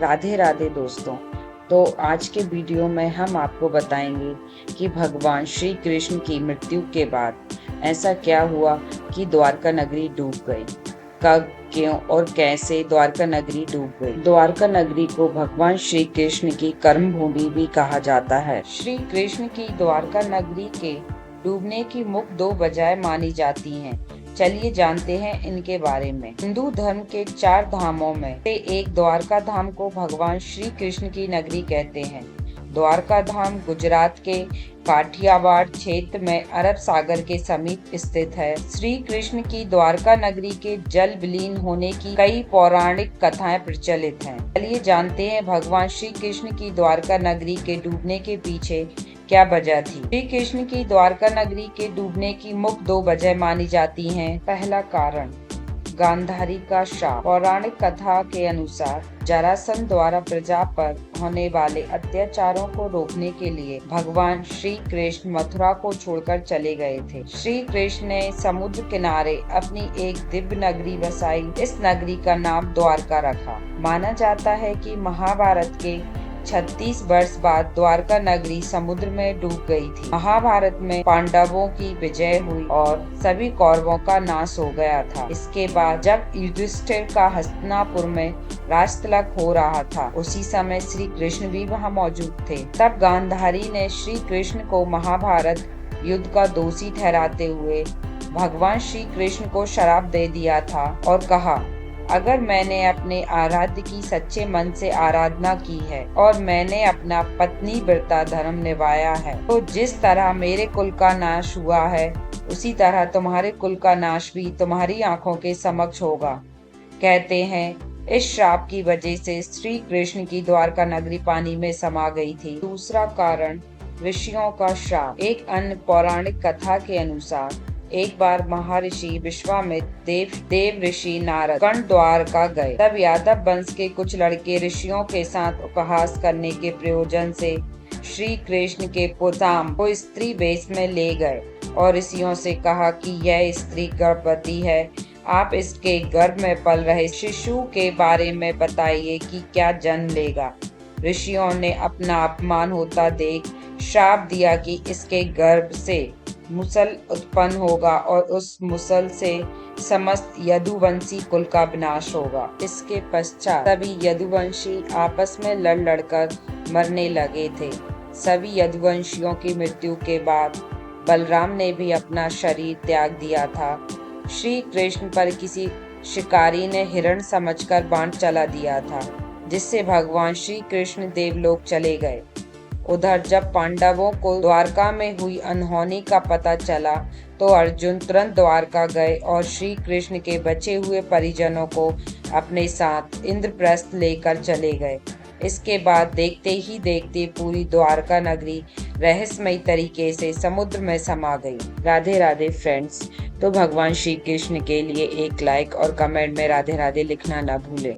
राधे राधे दोस्तों। तो आज के वीडियो में हम आपको बताएंगे कि भगवान श्री कृष्ण की मृत्यु के बाद ऐसा क्या हुआ कि द्वारका नगरी डूब गई। कब, क्यों और कैसे द्वारका नगरी डूब गई। द्वारका नगरी को भगवान श्री कृष्ण की कर्म भूमि भी कहा जाता है। श्री कृष्ण की द्वारका नगरी के डूबने की मुख्य दो वजह मानी जाती हैं। चलिए जानते हैं इनके बारे में। हिंदू धर्म के 4 धामों में से एक द्वारका धाम को भगवान श्री कृष्ण की नगरी कहते हैं। द्वारका धाम गुजरात के काठियावाड़ क्षेत्र में अरब सागर के समीप स्थित है। श्री कृष्ण की द्वारका नगरी के जल विलीन होने की कई पौराणिक कथाएं प्रचलित हैं। चलिए जानते हैं भगवान श्री कृष्ण की द्वारका नगरी के डूबने के पीछे क्या वजह थी। श्री कृष्ण की द्वारका नगरी के डूबने की मुख्य 2 वजह मानी जाती हैं। पहला कारण गांधारी का शाप। पौराणिक कथा के अनुसार जरासंध द्वारा प्रजा पर होने वाले अत्याचारों को रोकने के लिए भगवान श्री कृष्ण मथुरा को छोड़कर चले गए थे। श्री कृष्ण ने समुद्र किनारे अपनी एक दिव्य नगरी बसाई। इस नगरी का नाम द्वारका रखा। माना जाता है कि महाभारत के 36 वर्ष बाद द्वारका नगरी समुद्र में डूब गई थी। महाभारत में पांडवों की विजय हुई और सभी कौरवों का नाश हो गया था। इसके बाद जब युधिष्ठिर का हस्तिनापुर में राजतिलक हो रहा था, उसी समय श्री कृष्ण भी वहां मौजूद थे। तब गांधारी ने श्री कृष्ण को महाभारत युद्ध का दोषी ठहराते हुए भगवान श्री कृष्ण को श्राप दे दिया था और कहा, अगर मैंने अपने आराध्य की सच्चे मन से आराधना की है और मैंने अपना पत्नी व्रता धर्म निभाया है, तो जिस तरह मेरे कुल का नाश हुआ है, उसी तरह तुम्हारे कुल का नाश भी तुम्हारी आंखों के समक्ष होगा। कहते हैं इस श्राप की वजह से श्री कृष्ण की द्वारका नगरी पानी में समा गई थी। दूसरा कारण ऋषियों का श्राप। एक अन्य पौराणिक कथा के अनुसार एक बार महर्षि विश्वामित्र देव ऋषि नारद कर्ण द्वारका गए। तब यादव वंश के कुछ लड़के ऋषियों के साथ उपहास करने के प्रयोजन से श्री कृष्ण के पुताम को स्त्री वेश में ले गए और ऋषियों से कहा कि यह स्त्री गर्भवती है, आप इसके गर्भ में पल रहे शिशु के बारे में बताइए कि क्या जन्म लेगा। ऋषियों ने अपना अपमान होता देख श्राप दिया कि इसके गर्भ से मुसल उत्पन्न होगा और उस मुसल से समस्त यदुवंशी कुल का विनाश होगा। इसके पश्चात सभी यदुवंशी आपस में लड़कर मरने लगे थे। सभी यदुवंशियों की मृत्यु के बाद बलराम ने भी अपना शरीर त्याग दिया था। श्री कृष्ण पर किसी शिकारी ने हिरण समझकर बाण चला दिया था, जिससे भगवान श्री कृष्ण देवलोक चले गए। उधर जब पांडवों को द्वारका में हुई अनहोनी का पता चला, तो अर्जुन तुरंत द्वारका गए और श्री कृष्ण के बचे हुए परिजनों को अपने साथ इंद्रप्रस्थ लेकर चले गए। इसके बाद देखते ही देखते पूरी द्वारका नगरी रहस्यमयी तरीके से समुद्र में समा गई। राधे राधे फ्रेंड्स। तो भगवान श्री कृष्ण के लिए एक लाइक और कमेंट में राधे राधे लिखना ना भूलें।